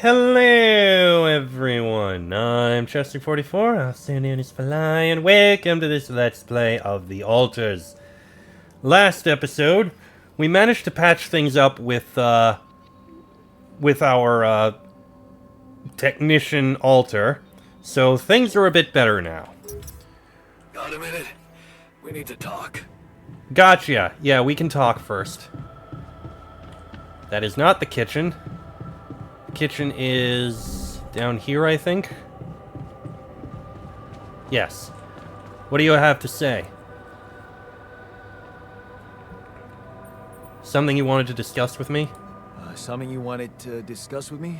Hello, everyone. I'm Chester44, Outstanding Fly, and welcome to this Let's Play of The Altars. Last episode, we managed to patch things up with our technician altar, so things are a bit better now. Got a minute? We need to talk. Gotcha. Yeah, we can talk first. That is not the kitchen. The kitchen is down here, I think. Yes. What do you have to say? Something you wanted to discuss with me? Something you wanted to discuss with me?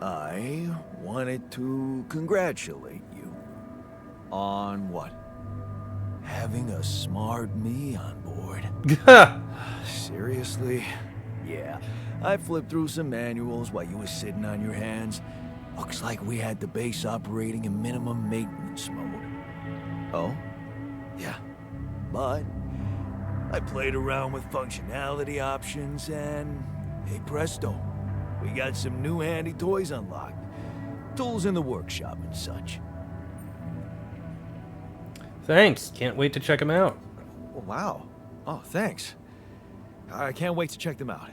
I wanted to congratulate you. On what? Having a smart me on board. Seriously? Yeah. I flipped through some manuals while you were sitting on your hands. Looks like we had the base operating in minimum maintenance mode. Oh? Yeah. But I played around with functionality options and, hey presto, we got some new handy toys unlocked. Tools in the workshop and such. Thanks. Can't wait to check them out. Wow. Oh, thanks. I can't wait to check them out.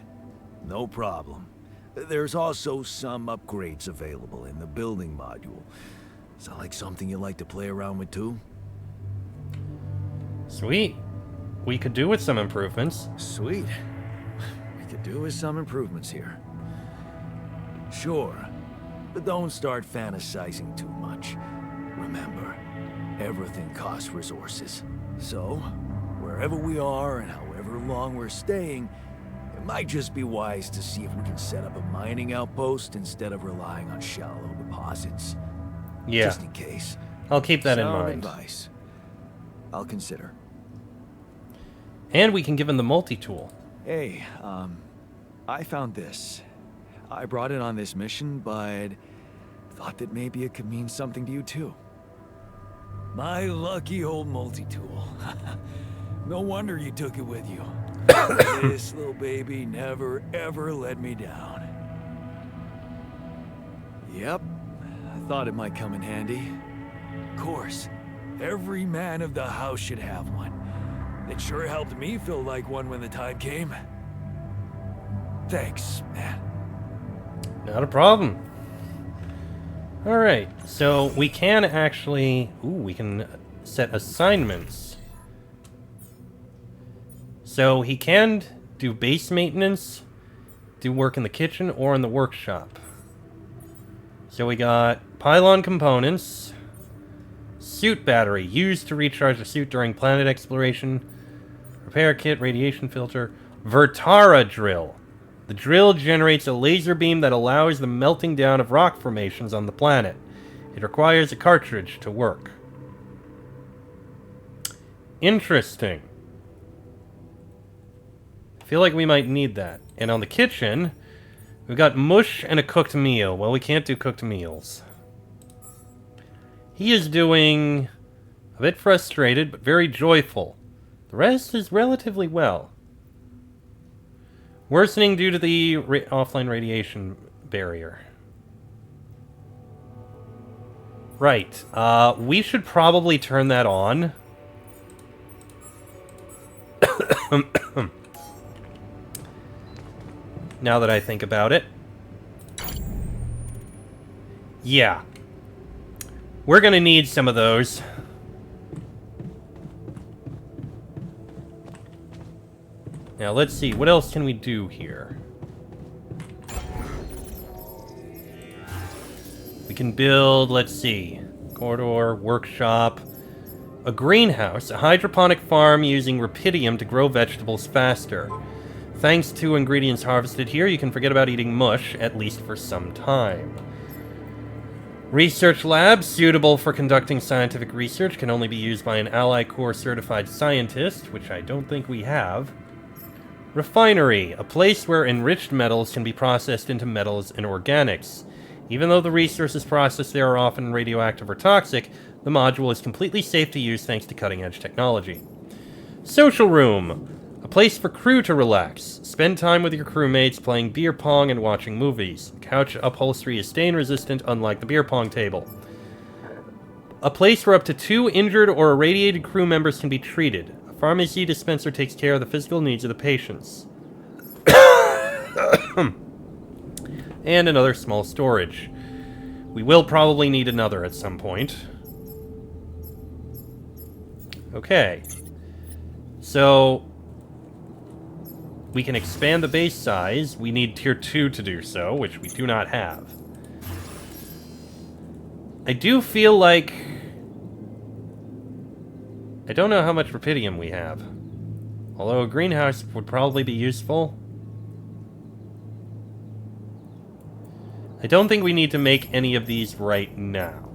No problem. There's also some upgrades available in the building module. Sound like something you like to play around with too? Sweet. We could do with some improvements. Sweet. We could do with some improvements here. Sure, but don't start fantasizing too much. Remember, everything costs resources. So, wherever we are and however long we're staying, it might just be wise to see if we can set up a mining outpost instead of relying on shallow deposits. Yeah. Just in case. I'll keep that in Sound mind. advice. I'll consider. And we can give him the multi-tool. Hey, I found this. I brought it on this mission, but thought that maybe it could mean something to you too. My lucky old multi-tool. No wonder you took it with you. This little baby never ever let me down. Yep, I thought it might come in handy. Of course, every man of the house should have one. It sure helped me feel like one when the time came. Thanks, man. Not a problem. Alright, so we can actually... Ooh, we can set assignments. So he can do base maintenance, do work in the kitchen, or in the workshop. So we got pylon components, suit battery, used to recharge the suit during planet exploration, repair kit, radiation filter, Vertara drill. The drill generates a laser beam that allows the melting down of rock formations on the planet. It requires a cartridge to work. Interesting. I feel like we might need that. And on the kitchen, we've got mush and a cooked meal. Well, we can't do cooked meals. He is doing a bit frustrated, but very joyful. The rest is relatively well. Worsening due to the offline radiation barrier. Right. We should probably turn that on. Now that I think about it. Yeah. We're gonna need some of those. Now, let's see. What else can we do here? We can build, let's see, corridor, workshop, a greenhouse, a hydroponic farm using rapidium to grow vegetables faster. Thanks to ingredients harvested here, you can forget about eating mush, at least for some time. Research lab, suitable for conducting scientific research, can only be used by an Ally Corps certified scientist, which I don't think we have. Refinery, a place where enriched metals can be processed into metals and organics. Even though the resources processed there are often radioactive or toxic, the module is completely safe to use thanks to cutting-edge technology. Social room, a place for crew to relax. Spend time with your crewmates playing beer pong and watching movies. Couch upholstery is stain resistant, unlike the beer pong table. A place where up to 2 injured or irradiated crew members can be treated. A pharmacy dispenser takes care of the physical needs of the patients. And another small storage. We will probably need another at some point. Okay. So, we can expand the base size. We need tier 2 to do so, which we do not have. I do feel like... I don't know how much rupidium we have. Although a greenhouse would probably be useful. I don't think we need to make any of these right now.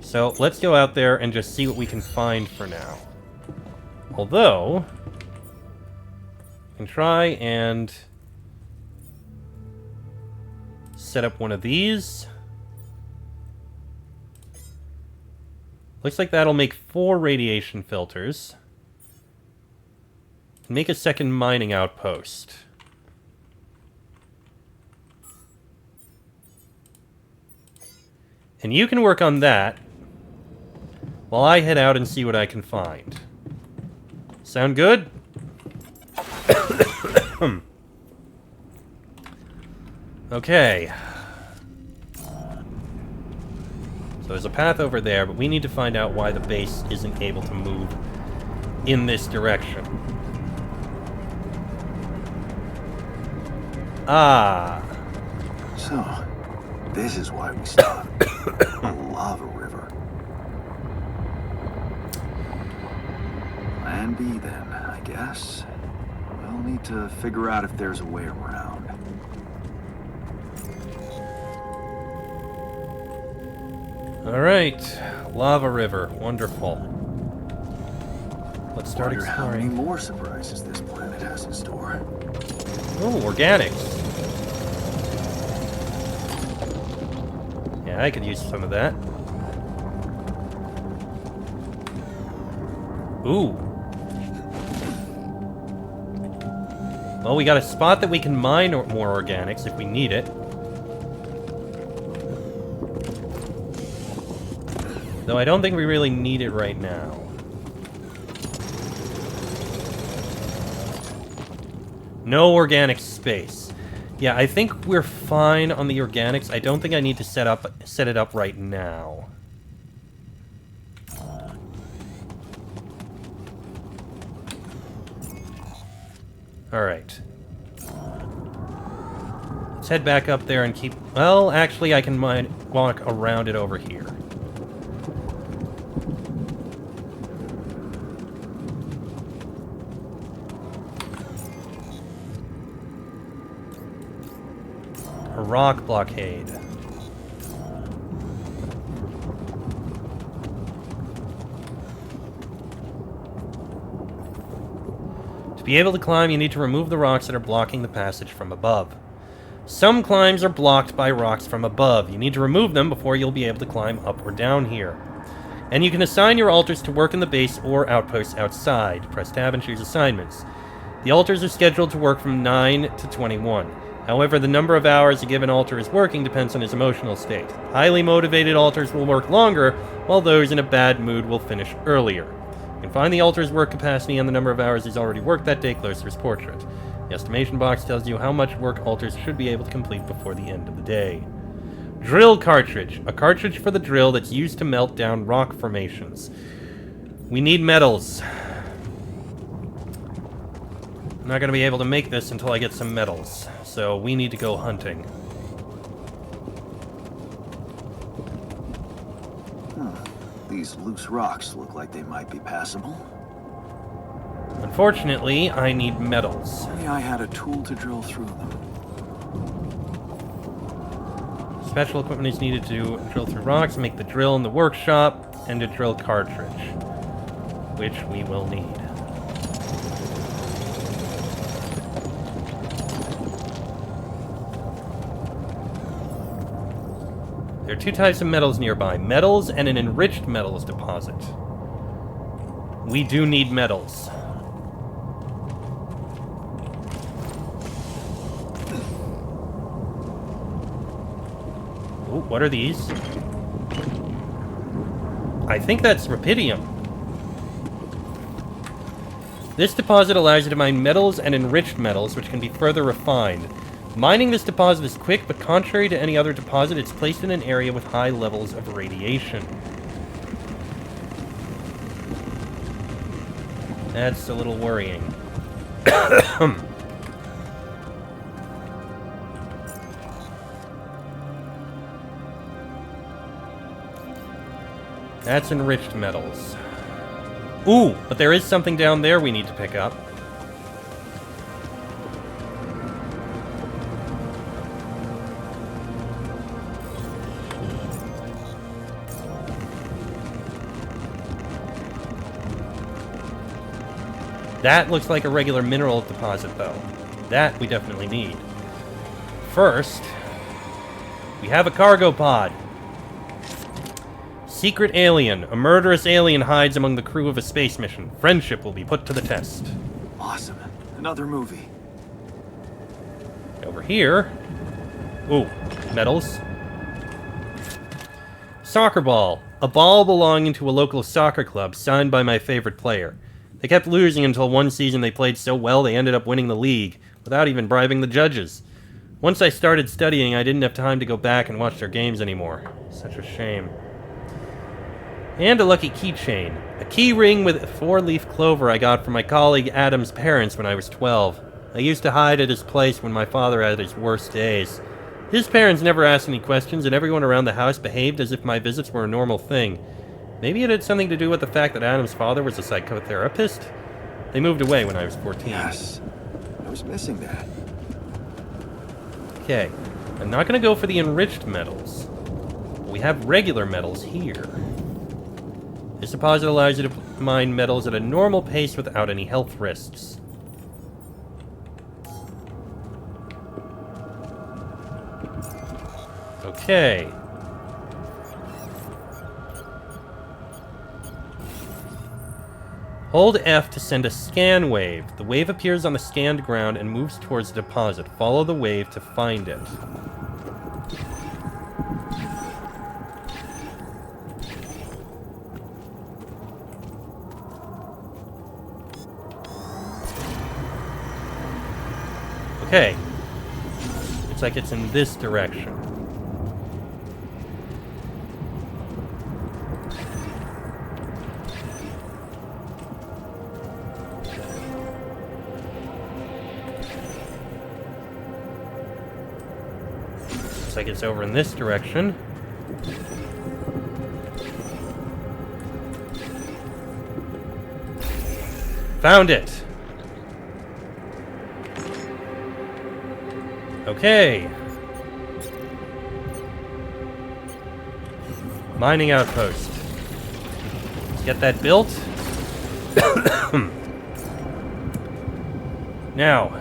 So, let's go out there and just see what we can find for now. Although, I can try and set up one of these. Looks like that'll make 4 radiation filters. Make a second mining outpost. And you can work on that while I head out and see what I can find. Sound good? Okay. So there's a path over there, but we need to find out why the base isn't able to move in this direction. Ah. So, this is why we stopped. A lava river. Plan B then, I guess. We'll need to figure out if there's a way around. Alright. Lava river. Wonderful. Let's start Wonder how many exploring. more surprises this planet has in store. Oh, organics. Yeah, I could use some of that. Ooh. Well, we got a spot that we can mine more organics if we need it. Though I don't think we really need it right now. No organic space. Yeah, I think we're fine on the organics. I don't think I need to set it up right now. Alright. Let's head back up there and keep... Well, actually, I can walk around it over here. A rock blockade. To be able to climb, you need to remove the rocks that are blocking the passage from above. Some climbs are blocked by rocks from above. You need to remove them before you'll be able to climb up or down here. And you can assign your altars to work in the base or outposts outside. Press tab and choose assignments. The altars are scheduled to work from 9 to 21. However, the number of hours a given altar is working depends on his emotional state. Highly motivated altars will work longer, while those in a bad mood will finish earlier. You can find the altar's work capacity and the number of hours he's already worked that day close to his portrait. The estimation box tells you how much work altars should be able to complete before the end of the day. Drill cartridge. A cartridge for the drill that's used to melt down rock formations. We need metals. I'm not going to be able to make this until I get some metals, so we need to go hunting. These loose rocks look like they might be passable. Unfortunately, I need metals. Maybe I had a tool to drill through them. Special equipment is needed to drill through rocks, make the drill in the workshop, and a drill cartridge, which we will need. There are 2 types of metals nearby, metals and an enriched metals deposit. We do need metals. Ooh, what are these? I think that's rubidium. This deposit allows you to mine metals and enriched metals, which can be further refined. Mining this deposit is quick, but contrary to any other deposit, it's placed in an area with high levels of radiation. That's a little worrying. That's enriched metals. Ooh, but there is something down there we need to pick up. That looks like a regular mineral deposit, though. That we definitely need. First, we have a cargo pod. Secret alien. A murderous alien hides among the crew of a space mission. Friendship will be put to the test. Awesome. Another movie. Over here. Ooh, metals. Soccer ball. A ball belonging to a local soccer club, signed by my favorite player. They kept losing until one season they played so well they ended up winning the league, without even bribing the judges. Once I started studying, I didn't have time to go back and watch their games anymore. Such a shame. And a lucky keychain. A key ring with a 4-leaf clover I got from my colleague Adam's parents when I was 12. I used to hide at his place when my father had his worst days. His parents never asked any questions, and everyone around the house behaved as if my visits were a normal thing. Maybe it had something to do with the fact that Adam's father was a psychotherapist? They moved away when I was 14. Yes. I was missing that. Okay. I'm not going to go for the enriched metals. We have regular metals here. This deposit allows you to mine metals at a normal pace without any health risks. Okay. Hold F to send a scan wave. The wave appears on the scanned ground and moves towards the deposit. Follow the wave to find it. Okay. Looks like it's in this direction. Looks like it's over in this direction. Found it! Okay. Mining outpost. Let's get that built. Now,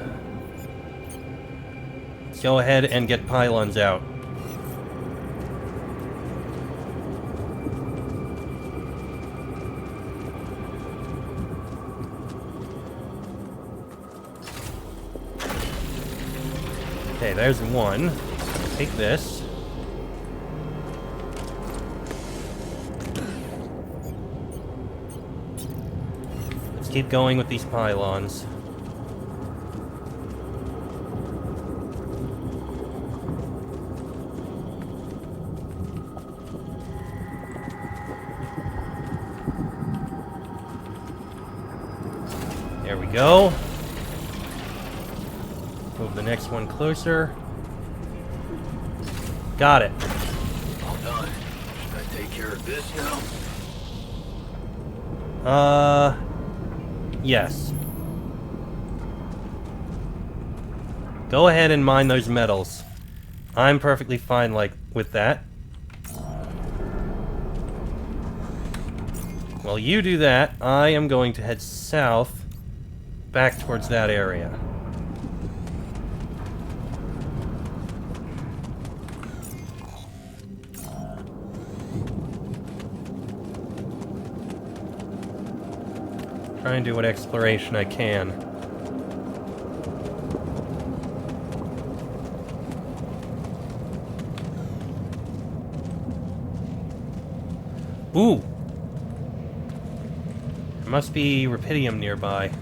let's go ahead and get pylons out. Okay, there's one. Take this. Let's keep going with these pylons. There we go. Move the next one closer. Got it. All done. Should I take care of this now? Yes. Go ahead and mine those metals. I'm perfectly fine with that. While you do that, I am going to head south back towards that area. Try and do what exploration I can. Ooh! There must be rupidium nearby.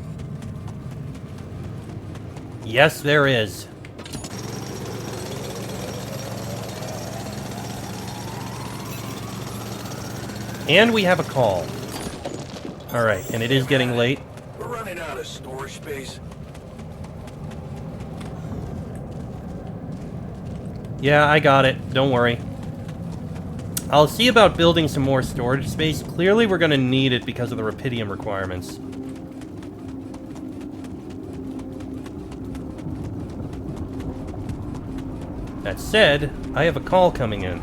Yes, there is. And we have a call. Alright, and it is getting late. We're running out of storage space. Yeah, I got it. Don't worry. I'll see about building some more storage space. Clearly we're gonna need it because of the rupidium requirements. That said, I have a call coming in.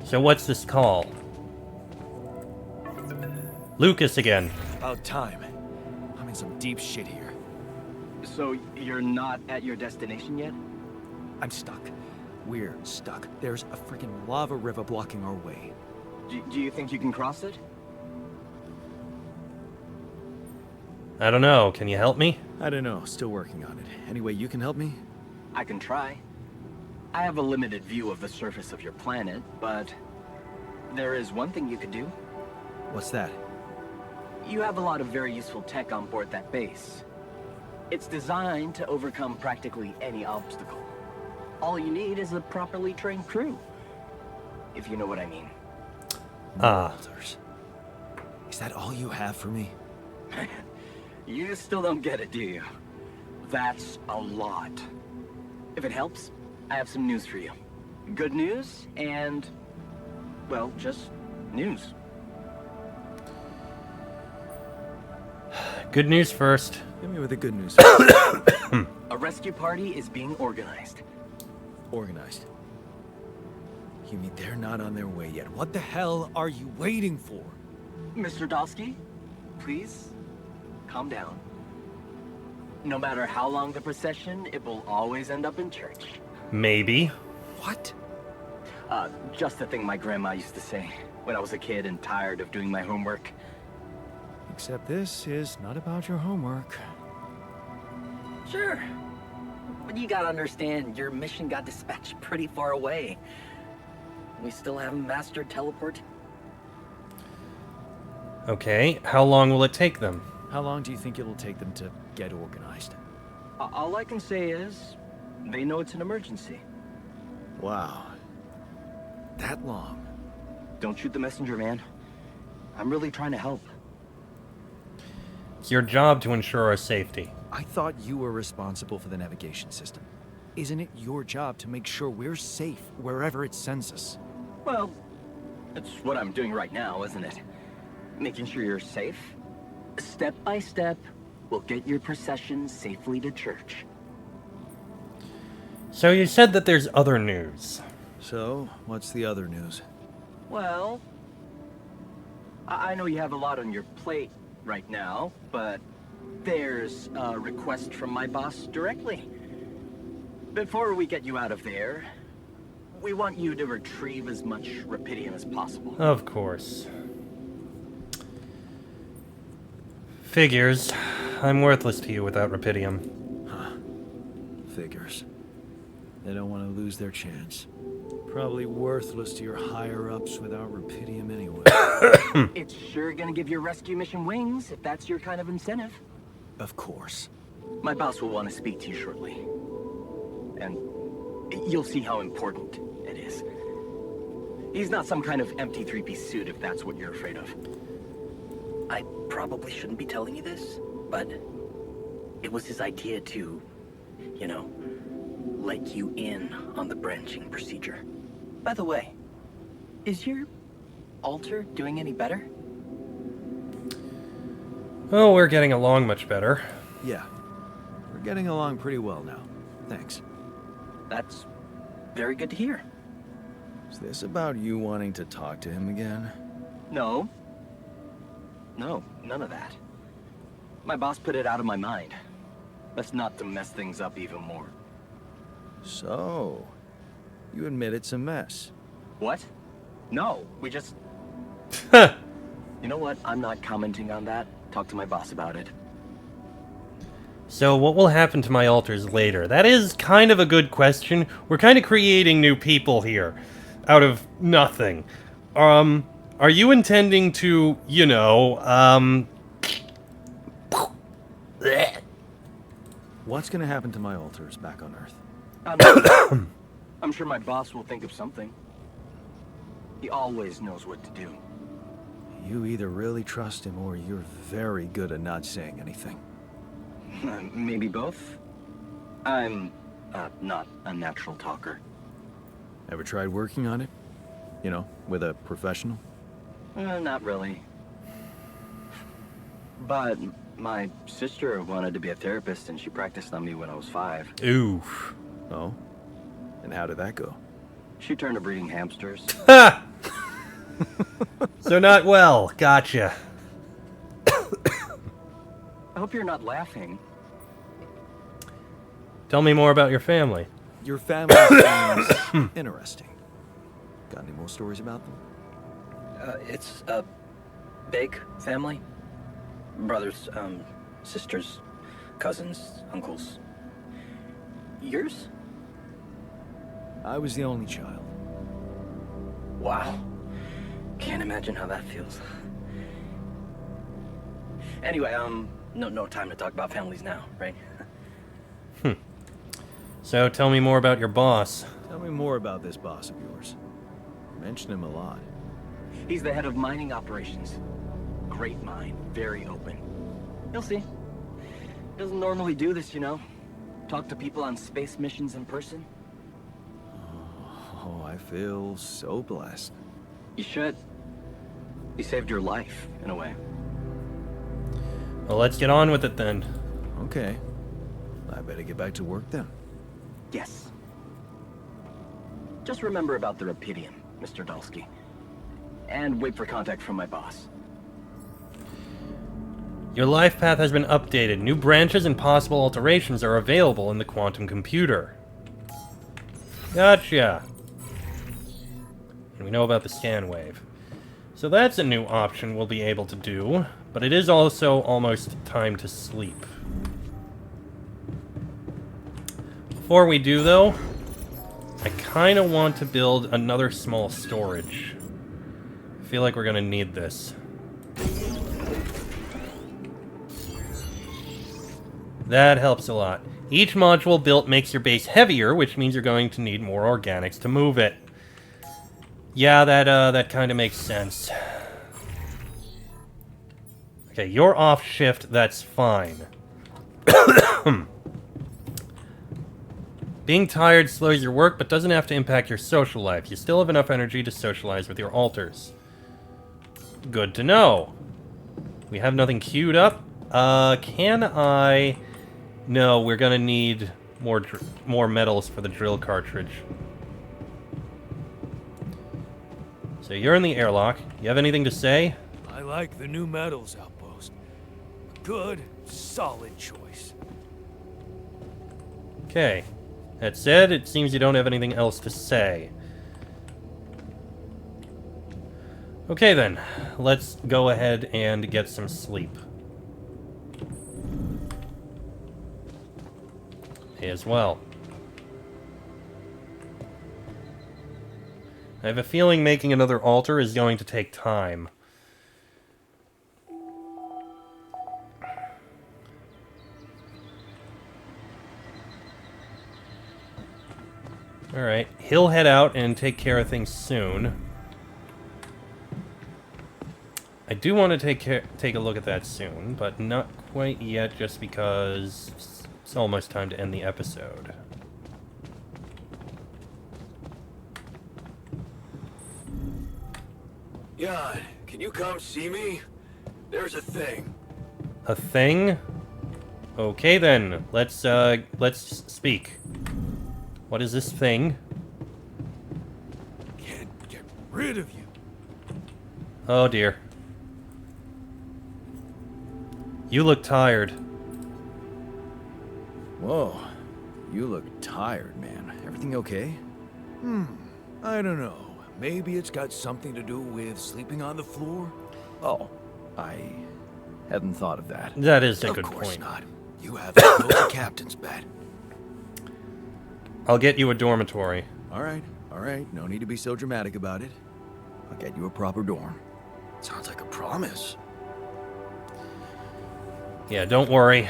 So what's this call? Lucas again. About time. I'm in some deep shit here. So you're not at your destination yet? I'm stuck. We're stuck. There's a freaking lava river blocking our way. Do you think you can cross it? I don't know. Can you help me? I don't know. Still working on it. Anyway, you can help me? I can try. I have a limited view of the surface of your planet, but there is one thing you could do. What's that? You have a lot of very useful tech on board that base. It's designed to overcome practically any obstacle. All you need is a properly trained crew, if you know what I mean. Walters. Is that all you have for me? You still don't get it, do you? That's a lot. If it helps, I have some news for you. Good news and, well, just news. Good news first. Hit me with the good news. A rescue party is being organized. Organized. You mean they're not on their way yet? What the hell are you waiting for? Mr. Dosky, please, calm down. No matter how long the procession, it will always end up in church. Maybe. What? Just the thing my grandma used to say when I was a kid and tired of doing my homework. Except this is not about your homework. Sure. But you gotta understand, your mission got dispatched pretty far away. We still haven't mastered teleport. Okay, how long will it take them? How long do you think it'll take them to get organized? All I can say is, they know it's an emergency. Wow. That long? Don't shoot the messenger, man. I'm really trying to help. It's your job to ensure our safety. I thought you were responsible for the navigation system. Isn't it your job to make sure we're safe wherever it sends us? Well, it's what I'm doing right now, isn't it? Making sure you're safe. Step by step, we'll get your procession safely to church. So you said that there's other news. So, what's the other news? Well, I know you have a lot on your plate right now, but there's a request from my boss directly. Before we get you out of there, we want you to retrieve as much rupidium as possible. Of course. Figures. I'm worthless to you without rupidium. Huh. Figures. They don't want to lose their chance. Probably worthless to your higher-ups without rupidium anyway. It's sure gonna give your rescue mission wings, if that's your kind of incentive. Of course. My boss will want to speak to you shortly. And you'll see how important it is. He's not some kind of empty three-piece suit, if that's what you're afraid of. I probably shouldn't be telling you this, but it was his idea to, you know, let you in on the branching procedure. By the way, is your altar doing any better? Oh, we're getting along much better. Yeah. We're getting along pretty well now. Thanks. That's very good to hear. Is this about you wanting to talk to him again? No. No, none of that. My boss put it out of my mind. That's not to mess things up even more. So, you admit it's a mess. What? No, we just... Huh. You know what? I'm not commenting on that. Talk to my boss about it. So what will happen to my altars later? That is kind of a good question. We're kind of creating new people here out of nothing. Are you intending to, you know, What's gonna happen to my altars back on Earth? I'm sure my boss will think of something. He always knows what to do. You either really trust him or you're very good at not saying anything. Maybe both? I'm not a natural talker. Ever tried working on it? You know, with a professional? Not really. But my sister wanted to be a therapist and she practiced on me when I was 5. oof. Oh? And how did that go? She turned to breeding hamsters. Ha! So not well. Gotcha. I hope you're not laughing. Tell me more about your family. Your family seems interesting. Got any more stories about them? It's a big family. Brothers, sisters, cousins, uncles. Yours? I was the only child. Wow. Can't imagine how that feels. Anyway, no time to talk about families now, right? So tell me more about your boss. Tell me more about this boss of yours. You mention him a lot. He's the head of mining operations. Great mind, very open. You'll see. Doesn't normally do this, you know. Talk to people on space missions in person. Oh, I feel so blessed. You should. He saved your life, in a way. Well, let's get on with it then. Okay. I better get back to work then. Yes. Just remember about the Rapidium, Mr. Dulski. And wait for contact from my boss. Your life path has been updated. New branches and possible alterations are available in the quantum computer. Gotcha. And we know about the scan wave. So that's a new option we'll be able to do, but it is also almost time to sleep. Before we do, though, I kind of want to build another small storage. I feel like we're going to need this. That helps a lot. Each module built makes your base heavier, which means you're going to need more organics to move it. Yeah, that kind of makes sense. Okay, you're off shift, that's fine. Being tired slows your work, but doesn't have to impact your social life. You still have enough energy to socialize with your alters. Good to know. We have nothing queued up. Can I... No, we're gonna need more metals for the drill cartridge. So you're in the airlock. You have anything to say? I like the new metals outpost. Good, solid choice. Okay. That said, it seems you don't have anything else to say. Okay then, let's go ahead and get some sleep. Me as well. I have a feeling making another altar is going to take time. Alright, he'll head out and take care of things soon. I do want to take a look at that soon, but not quite yet just because it's almost time to end the episode. Jan, can you come see me? There's a thing. A thing? Okay then, let's speak. What is this thing? Can't get rid of you. Oh dear. You look tired. Whoa. You look tired, man. Everything okay? I don't know. Maybe it's got something to do with sleeping on the floor? Oh, I hadn't thought of that. That is a good Of course point. not. You have to go to captain's bed. I'll get you a dormitory. All right. No need to be so dramatic about it. I'll get you a proper dorm. Sounds like a promise. Yeah, don't worry.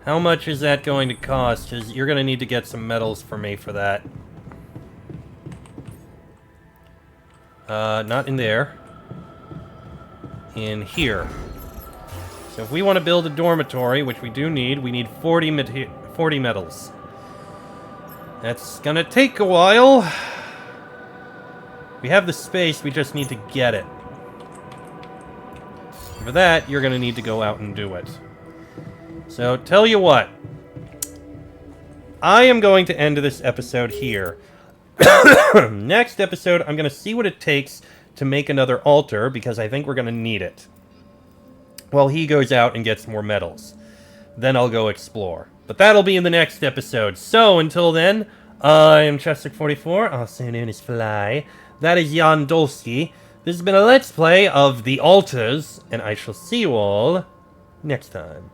How much is that going to cost? Because you're going to need to get some medals for me for that. Not in there. In here. So if we want to build a dormitory, which we do need, we need 40 medals. That's going to take a while. We have the space, we just need to get it. For that, you're going to need to go out and do it. So, tell you what. I am going to end this episode here. Next episode, I'm going to see what it takes to make another altar, because I think we're going to need it. While he goes out and gets more medals. Then I'll go explore. But that'll be in the next episode. So, until then, I am Chester44, also known as Fly. That is Jan Dolsky. This has been a Let's Play of The Altars, and I shall see you all next time.